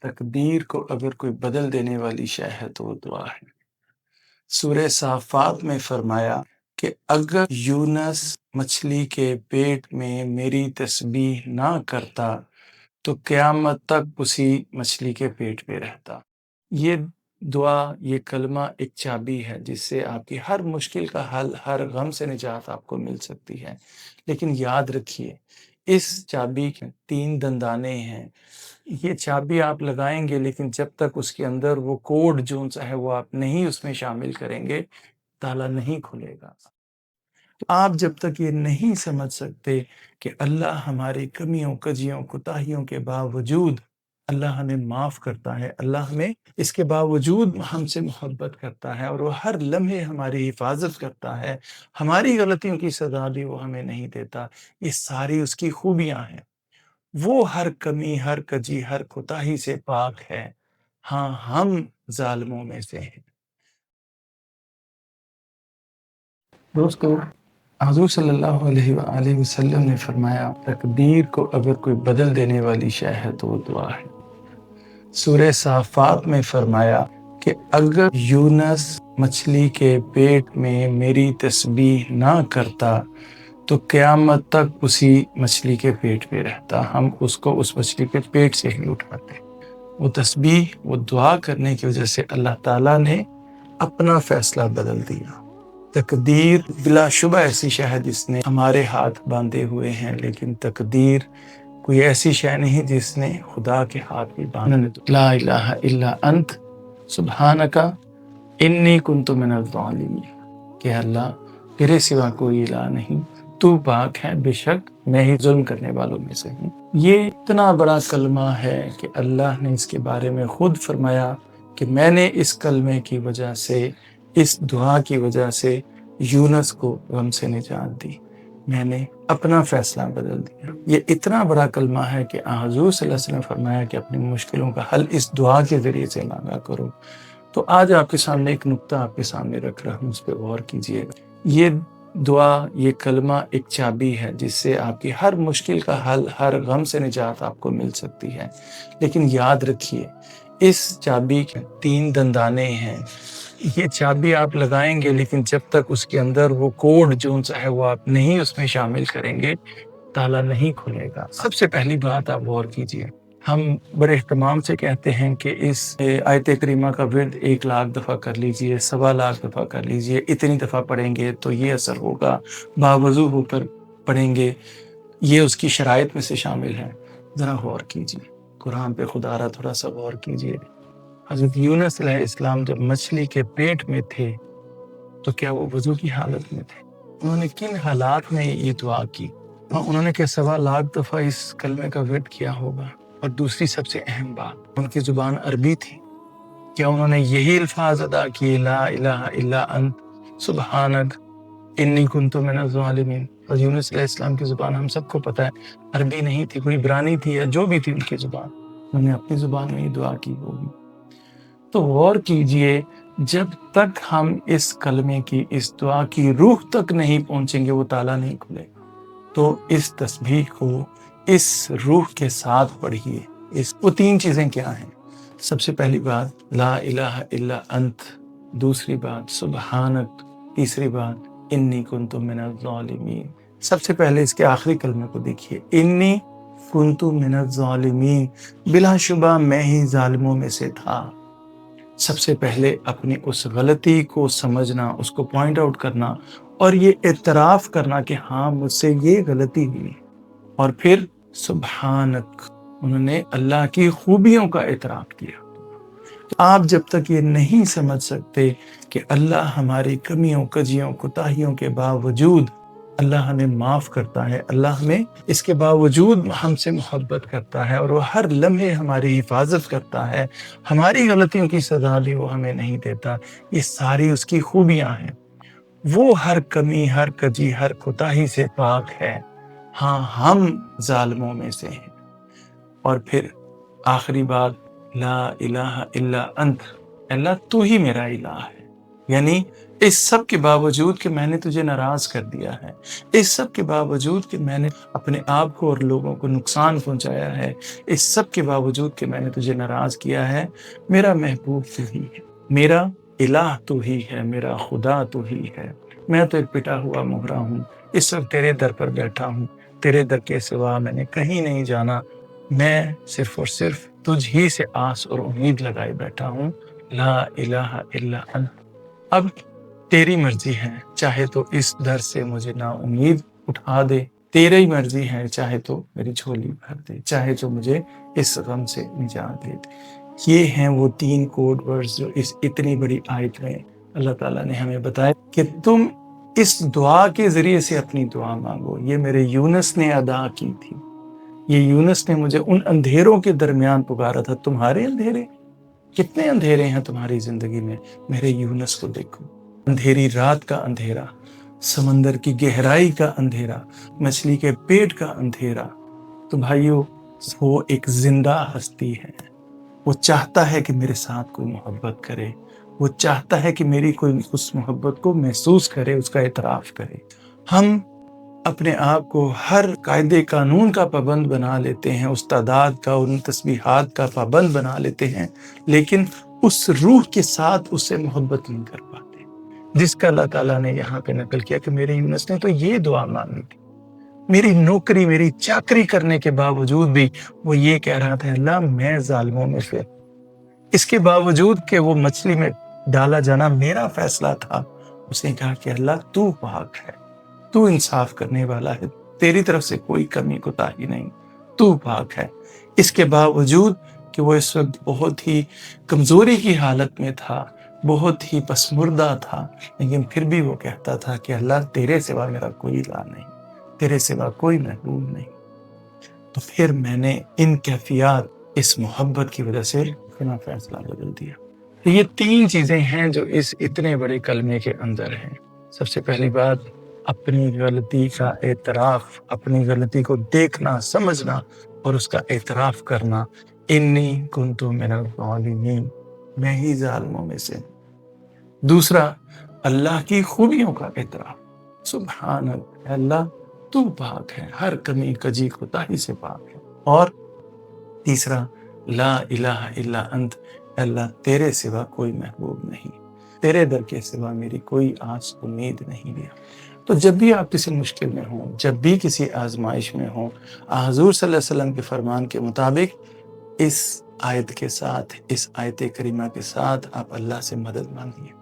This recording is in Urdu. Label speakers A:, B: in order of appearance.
A: تقدیر کو اگر کوئی بدل دینے والی شے ہے تو وہ دعا ہے۔ سورہ صافات میں فرمایا کہ اگر یونس مچھلی کے پیٹ میں میری تسبیح نہ کرتا تو قیامت تک اسی مچھلی کے پیٹ میں رہتا۔ یہ دعا، یہ کلمہ ایک چابی ہے جس سے آپ کی ہر مشکل کا حل، ہر غم سے نجات آپ کو مل سکتی ہے۔ لیکن یاد رکھیے، اس چابی کے 3 دندانے ہیں۔ یہ چابی آپ لگائیں گے، لیکن جب تک اس کے اندر وہ کوڈ جو سا ہے وہ آپ نہیں اس میں شامل کریں گے، تالا نہیں کھلے گا۔ آپ جب تک یہ نہیں سمجھ سکتے کہ اللہ ہماری کمیوں، کجیوں، کوتاہیوں کے باوجود اللہ ہمیں معاف کرتا ہے، اللہ ہمیں اس کے باوجود ہم سے محبت کرتا ہے، اور وہ ہر لمحے ہماری حفاظت کرتا ہے، ہماری غلطیوں کی سزا بھی وہ ہمیں نہیں دیتا، یہ ساری اس کی خوبیاں ہیں۔ وہ ہر کمی، ہر کجی، ہر کوتاہی سے پاک ہے، ہاں ہم ظالموں میں سے ہیں۔ دوستو، حضور صلی اللہ علیہ وآلہ وسلم نے فرمایا، تقدیر کو اگر کوئی بدل دینے والی شے ہے تو وہ دعا ہے۔ سورہ صافات میں فرمایا کہ اگر یونس مچھلی کے پیٹ میں میری تسبیح نہ کرتا تو قیامت تک اسی مچھلی کے پیٹ میں رہتا، ہم اس کو اس مچھلی کے پیٹ سے ہی اٹھاتے۔ وہ تسبیح، وہ دعا کرنے کی وجہ سے اللہ تعالیٰ نے اپنا فیصلہ بدل دیا۔ تقدیر بلا شبہ ایسی شے ہے جس نے ہمارے ہاتھ باندھے ہوئے ہیں، لیکن تقدیر کوئی ایسی شے نہیں جس نے خدا کے ہاتھ بھی باندھے۔ لا الہ الا انت سبحانک انی کنت من الظالمین، کہ اللہ تیرے سوا کوئی الہ نہیں، تو پاک ہے، بے شک میں ہی ظلم کرنے والوں میں سے ہوں۔ یہ اتنا بڑا کلمہ ہے کہ اللہ نے اس کے بارے میں خود فرمایا کہ میں نے اس کلمے کی وجہ سے، اس دعا کی وجہ سے یونس کو غم سے نجات دی، میں نے اپنا فیصلہ بدل دیا۔ یہ اتنا بڑا کلمہ ہے کہ حضور صلی اللہ علیہ وسلم نے فرمایا کہ اپنی مشکلوں کا حل اس دعا کے ذریعے سے مانگا کرو۔ تو آج آپ کے سامنے ایک نقطہ آپ کے سامنے رکھ رہا ہوں، اس پہ غور کیجئے گا۔ یہ دعا، یہ کلمہ ایک چابی ہے جس سے آپ کی ہر مشکل کا حل، ہر غم سے نجات آپ کو مل سکتی ہے۔ لیکن یاد رکھیے، اس چابی کے 3 دندانے ہیں۔ یہ چابی آپ لگائیں گے، لیکن جب تک اس کے اندر وہ کوڈ جو سا ہے وہ آپ نہیں اس میں شامل کریں گے، تالا نہیں کھلے گا۔ سب سے پہلی بات آپ غور کیجئے، ہم بڑے اہتمام سے کہتے ہیں کہ اس آیت کریمہ کا ورد 1,00,000 دفعہ کر لیجئے، 1,25,000 دفعہ کر لیجئے، اتنی دفعہ پڑھیں گے تو یہ اثر ہوگا، باوضو ہو کر پڑھیں گے، یہ اس کی شرائط میں سے شامل ہے۔ ذرا غور کیجئے، قرآن پہ خدا را تھوڑا سا غور کیجئے۔ حضرت یونس علیہ السلام جب مچھلی کے پیٹ میں تھے تو کیا وہ وضو کی حالت میں تھے؟ انہوں نے کن حالات میں یہ دعا کی؟ انہوں نے کیا 1,25,000 دفعہ اس کلمے کا ورد کیا ہوگا؟ اور دوسری سب سے اہم بات، ان کی زبان عربی تھی، کیا انہوں نے یہی الفاظ ادا کیے، لا الہ الا انت سبحانک انی کنت من الظالمین؟ اور یونس علیہ السلام کی زبان ہم سب کو پتہ ہے عربی نہیں تھی، کوئی عبرانی تھی یا جو بھی تھی ان کی زبان، انہوں نے اپنی زبان میں ہی دعا کی ہوگی۔ تو غور کیجئے، جب تک ہم اس کلمے کی، اس دعا کی روح تک نہیں پہنچیں گے، وہ تالا نہیں کھلے گا۔ تو اس تسبیح کو اس روح کے ساتھ پڑھیے۔ وہ 3 چیزیں کیا ہیں؟ سب سے پہلی بات لا الہ الا انت، دوسری بات سبحانک، تیسری بات انی کنت من الظالمین۔ سب سے پہلے اس کے آخری کلمے کو دیکھیے، انی کنت من الظالمین، بلا شبہ میں ہی ظالموں میں سے تھا۔ سب سے پہلے اپنی اس غلطی کو سمجھنا، اس کو پوائنٹ آؤٹ کرنا، اور یہ اعتراف کرنا کہ ہاں مجھ سے یہ غلطی ہوئی، اور پھر سبحانک، انہوں نے اللہ کی خوبیوں کا اعتراف کیا۔ آپ جب تک یہ نہیں سمجھ سکتے کہ اللہ ہماری کمیوں، کجیوں، کوتاہیوں کے باوجود اللہ ہمیں معاف کرتا ہے، اللہ ہمیں اس کے باوجود ہم سے محبت کرتا ہے، اور وہ ہر لمحے ہماری حفاظت کرتا ہے، ہماری غلطیوں کی سزا بھی وہ ہمیں نہیں دیتا، یہ ساری اس کی خوبیاں ہیں۔ وہ ہر کمی، ہر کجی، ہر کوتاہی سے پاک ہے، ہاں ہم ظالموں میں سے ہیں۔ اور پھر آخری بات لا الہ الا انت، اللہ تو ہی میرا الہ ہے، یعنی اس سب کے باوجود کہ میں نے تجھے ناراض کر دیا ہے، اس سب کے باوجود کہ میں نے اپنے آپ کو اور لوگوں کو نقصان پہنچایا ہے، اس سب کے باوجود کہ میں نے تجھے ناراض کیا ہے، میرا محبوب تو ہی ہے، میرا الہ تو ہی ہے، میرا خدا تو ہی ہے۔ میں تو ایک پٹا ہوا مہرا ہوں، اس وقت تیرے در پر بیٹھا ہوں، تیرے در کے سوا میں نے کہیں نہیں جانا، میں صرف اور صرف تجھ ہی سے آس اور امید لگائے بیٹھا ہوں، لا الہ الا انت۔ اب تیری مرضی ہے، چاہے تو اس در سے مجھے نا امید اٹھا دے، تیری مرضی ہے، چاہے تو میری جھولی بھر دے، چاہے تو مجھے اس غم سے نجات دے دے۔ یہ ہیں وہ 3 کوڈ ورڈز جو اس اتنی بڑی آیت میں اللہ تعالیٰ نے ہمیں بتایا کہ تم اس دعا کے ذریعے سے اپنی دعا مانگو۔ یہ میرے یونس نے ادا کی تھی، یہ یونس نے مجھے ان اندھیروں کے درمیان پکارا تھا۔ تمہارے اندھیرے، کتنے اندھیرے ہیں تمہاری زندگی میں، میرے یونس کو دیکھو۔ اندھیری رات کا اندھیرا، سمندر کی گہرائی کا اندھیرا، مچھلی کے پیٹ کا اندھیرا، تو بھائیو وہ ایک زندہ ہستی ہے۔ وہ چاہتا ہے کہ میرے ساتھ کوئی محبت کرے، وہ چاہتا ہے کہ میری کوئی اس محبت کو محسوس کرے، اس کا اعتراف کرے۔ ہم اپنے آپ کو ہر قاعدے قانون کا پابند بنا لیتے ہیں، استادات کا، ان تسبیحات کا پابند بنا لیتے ہیں، لیکن اس روح کے ساتھ اس سے محبت نہیں کر پاتے جس کا اللہ تعالیٰ نے یہاں پہ نقل کیا کہ میرے یونس نے تو یہ دعا مانگی تھی۔ میری نوکری، میری چاکری کرنے کے باوجود بھی وہ یہ کہہ رہا تھا، اللہ میں ظالموں میں سے، اس کے باوجود کہ وہ مچھلی میں ڈالا جانا میرا فیصلہ تھا، اس نے کہا کہ اللہ تو پاک ہے، تو انصاف کرنے والا ہے، تیری طرف سے کوئی کمی کوتاہی نہیں، تو پاک ہے۔ اس کے باوجود کہ وہ اس وقت بہت ہی کمزوری کی حالت میں تھا، بہت ہی پسمردہ تھا، لیکن پھر بھی وہ کہتا تھا کہ اللہ تیرے سوا میرا کوئی الہ نہیں، تیرے سوا کوئی محبوب نہیں۔ تو پھر میں نے ان کیفیات، اس محبت کی وجہ سے اپنا فیصلہ بدل دیا۔ یہ 3 چیزیں ہیں جو اس اتنے بڑے کلمے کے اندر ہیں۔ سب سے پہلی بات، اپنی غلطی کا اعتراف، اپنی غلطی کو دیکھنا، سمجھنا اور اس کا اعتراف کرنا، انی کنت من الظالمین، میں ہی ظالموں میں سے۔ دوسرا، اللہ کی خوبیوں کا اعتراف، سبحان اللہ، اللہ تو پاک ہے، ہر کمی کجی کوتاہی سے پاک ہے۔ اور تیسرا، لا الہ الا انت، اللہ تیرے سوا کوئی محبوب نہیں، تیرے در کے سوا میری کوئی آس امید نہیں ہے۔ تو جب بھی آپ کسی مشکل میں ہوں، جب بھی کسی آزمائش میں ہوں، حضور صلی اللہ علیہ وسلم کے فرمان کے مطابق اس آیت کے ساتھ، اس آیت کریمہ کے ساتھ آپ اللہ سے مدد مانگیے۔